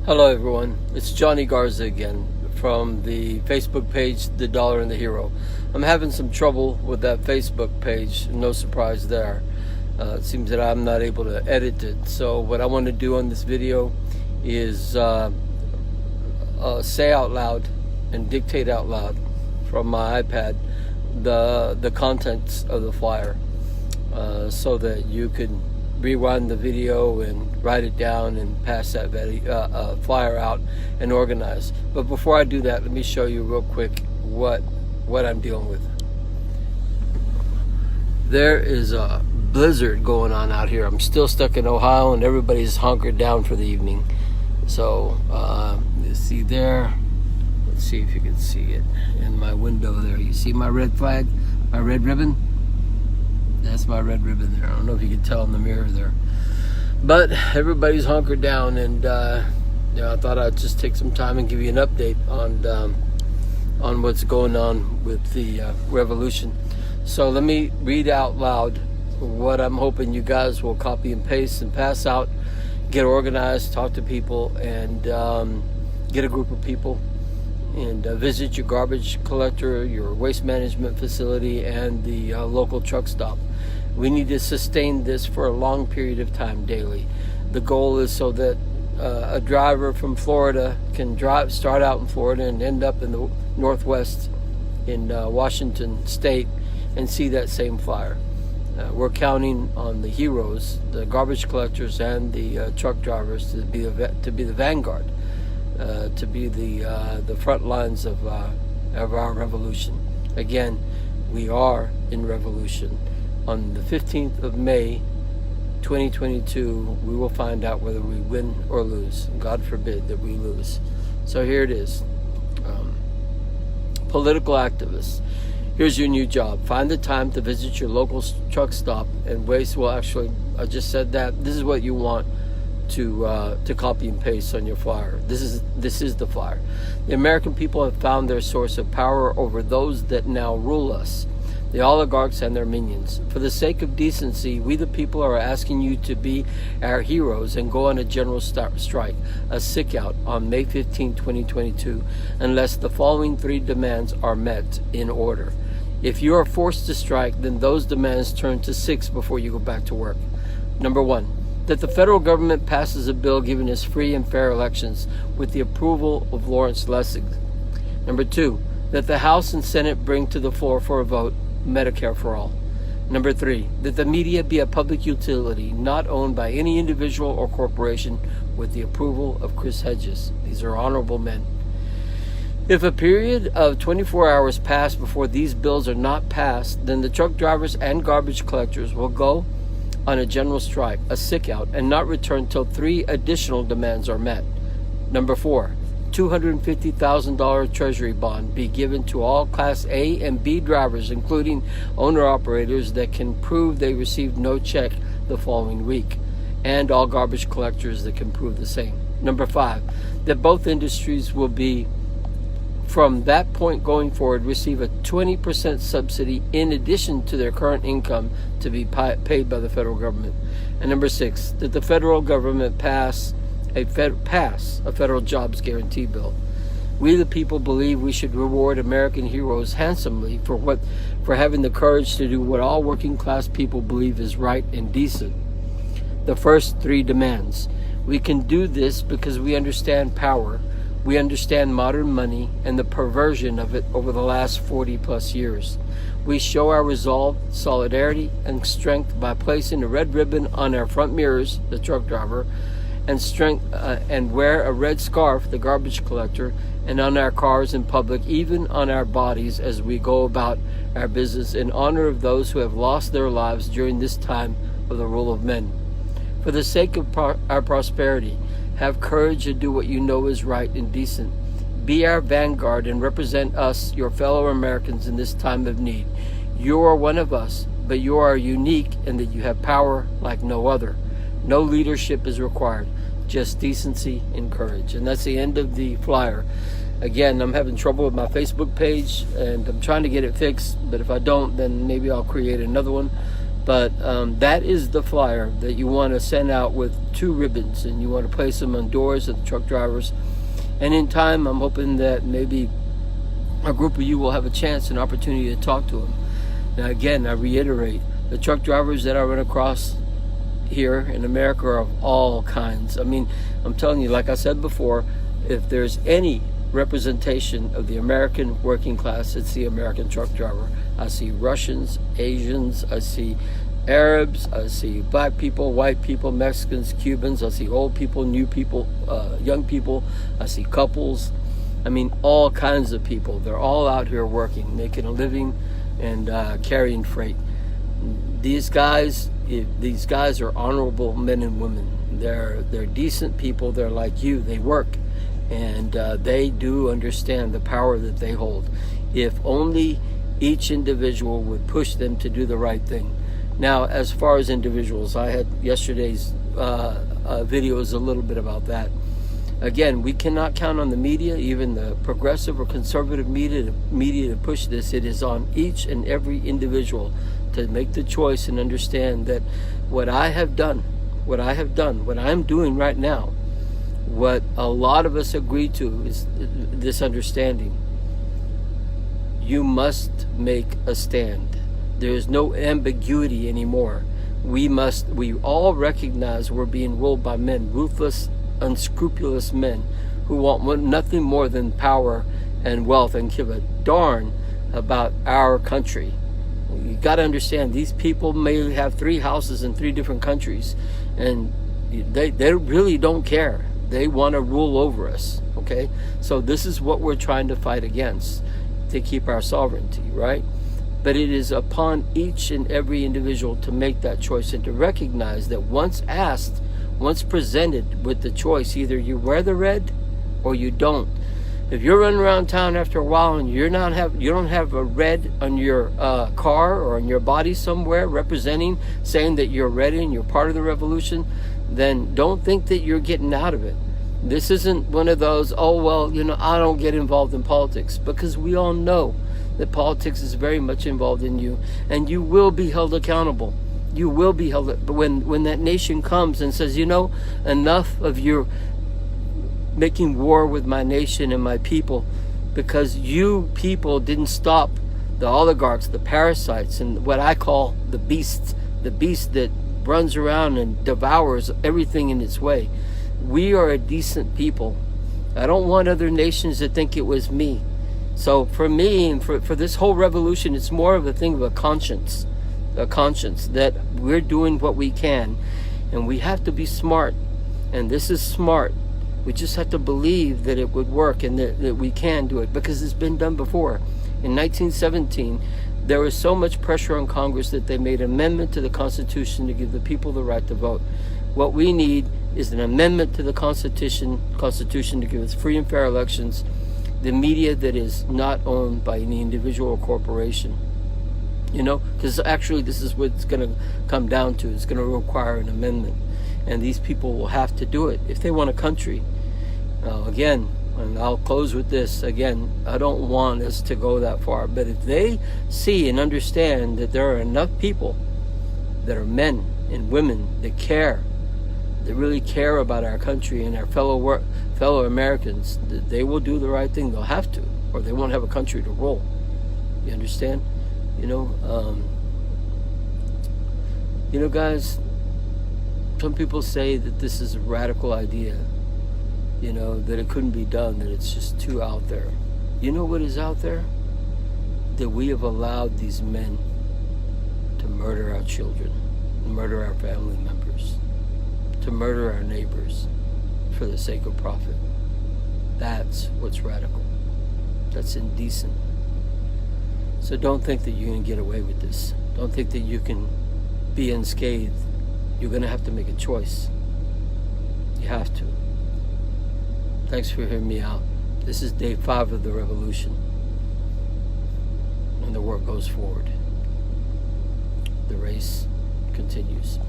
Hello everyone, it's Johnny Garza again from the Facebook page The Dollar and the Hero. I'm having some trouble with that Facebook page, no surprise there. It seems that I'm not able to edit it, so what I want to do on this video is say out loud and dictate out loud from my iPad the contents of the flyer, so that you can rewind the video and write it down and pass that flyer out and organize. But before I do that, let me show you real quick what I'm dealing with. There is a blizzard going on out here. I'm still stuck in Ohio and everybody's hunkered down for the evening. So you see there, let's see if you can see it in my window there. You see my red flag, my red ribbon? That's my red ribbon there. I don't know if you can tell in the mirror there, but everybody's hunkered down, and I thought I'd just take some time and give you an update on what's going on with the revolution. So let me read out loud what I'm hoping you guys will copy and paste and pass out, get organized, talk to people, and get a group of people and visit your garbage collector, your waste management facility, and the local truck stop. We need to sustain this for a long period of time daily. The goal is so that a driver from Florida can start out in Florida and end up in the Northwest in Washington State and see that same flyer. We're counting on the heroes, the garbage collectors and the truck drivers to be the vanguard, to be the front lines of our revolution. Again, we are in revolution. On the 15th of May, 2022, we will find out whether we win or lose. God forbid that we lose. So here it is. Political activists. Here's your new job. Find the time to visit your local truck stop and waste. Well, actually, I just said that. This is what you want to copy and paste on your flyer. This is the flyer. The American people have found their source of power over those that now rule us, the oligarchs and their minions. For the sake of decency, we the people are asking you to be our heroes and go on a general strike, a sick-out on May 15, 2022, unless the following 3 demands are met in order. If you are forced to strike, then those demands turn to 6 before you go back to work. Number 1, that the federal government passes a bill giving us free and fair elections with the approval of Lawrence Lessig. Number 2, that the House and Senate bring to the floor for a vote Medicare for all. Number 3, that the media be a public utility not owned by any individual or corporation with the approval of Chris Hedges. These are honorable men. If a period of 24 hours pass before these bills are not passed, then the truck drivers and garbage collectors will go on a general strike, a sick-out, and not return till 3 additional demands are met. Number 4, $250,000 treasury bond be given to all Class A and B drivers, including owner-operators that can prove they received no check the following week, and all garbage collectors that can prove the same. Number 5, that both industries will be, from that point going forward, receive a 20% subsidy in addition to their current income to be paid by the federal government. And number 6, that the federal government pass a federal jobs guarantee bill. We the people believe we should reward American heroes handsomely for having the courage to do what all working class people believe is right and decent. The first 3 demands. We can do this because we understand power. We understand modern money and the perversion of it over the last 40 plus years. We show our resolve, solidarity, and strength by placing a red ribbon on our front mirrors, the truck driver, and wear a red scarf, the garbage collector, and on our cars in public, even on our bodies as we go about our business, in honor of those who have lost their lives during this time of the rule of men. For the sake of our prosperity, have courage to do what you know is right and decent. Be our vanguard and represent us, your fellow Americans, in this time of need. You are one of us, but you are unique in that you have power like no other. No leadership is required, just decency and courage. And that's the end of the flyer. Again, I'm having trouble with my Facebook page and I'm trying to get it fixed, but if I don't, then maybe I'll create another one. But that is the flyer that you want to send out with 2 ribbons, and you want to place them on doors of the truck drivers. And in time, I'm hoping that maybe a group of you will have a chance, an opportunity to talk to them. Now again, I reiterate, the truck drivers that I run across here in America are of all kinds. I mean, I'm telling you, like I said before, if there's any representation of the American working class, it's the American truck driver. I see Russians, Asians, I see Arabs, I see black people, white people, Mexicans, Cubans, I see old people, new people, young people, I see couples. I mean, all kinds of people. They're all out here working, making a living, and carrying freight. These guys are honorable men and women. They're decent people. They're like you. They work, and they do understand the power that they hold. If only each individual would push them to do the right thing. Now, as far as individuals, I had yesterday's video is a little bit about that. Again, we cannot count on the media, even the progressive or conservative media to push this. It is on each and every individual to make the choice and understand that what I have done, what I'm doing right now, what a lot of us agree to is this understanding. You must make a stand. There is no ambiguity anymore. We all recognize we're being ruled by men, ruthless, unscrupulous men who want nothing more than power and wealth and give a darn about our country. You got to understand, these people may have 3 houses in 3 different countries, and they really don't care. They want to rule over us, okay? So this is what we're trying to fight against, to keep our sovereignty, right? But it is upon each and every individual to make that choice and to recognize that once asked, once presented with the choice, either you wear the red or you don't. If you're running around town after a while and you don't have a red on your car or on your body somewhere representing, saying that you're ready and you're part of the revolution, then don't think that you're getting out of it. This isn't one of those, oh, well, I don't get involved in politics, because we all know that politics is very much involved in you, and you will be held accountable. You will be held, when that nation comes and says, enough of your making war with my nation and my people, because you people didn't stop the oligarchs, the parasites, and what I call the beast that runs around and devours everything in its way. We are a decent people. I don't want other nations to think it was me. So for me, and for this whole revolution, it's more of a thing of a conscience that we're doing what we can, and we have to be smart, and this is smart. We just have to believe that it would work and that we can do it, because it's been done before. In 1917, there was so much pressure on Congress that they made an amendment to the Constitution to give the people the right to vote. What we need is an amendment to the Constitution to give us free and fair elections, the media that is not owned by any individual or corporation. Because actually this is what it's going to come down to. It's going to require an amendment, and these people will have to do it if they want a country. Again, and I'll close with this, again, I don't want us to go that far, but if they see and understand that there are enough people that are men and women that care, that really care about our country and our fellow Americans, that they will do the right thing. They'll have to, or they won't have a country to rule. You understand? Guys, some people say that this is a radical idea, that it couldn't be done, that it's just too out there. You know what is out there? That we have allowed these men to murder our children, murder our family members, to murder our neighbors for the sake of profit. That's what's radical. That's indecent. So don't think that you can get away with this. Don't think that you can be unscathed. You're going to have to make a choice. You have to. Thanks for hearing me out. This is day 5 of the revolution. And the work goes forward. The race continues.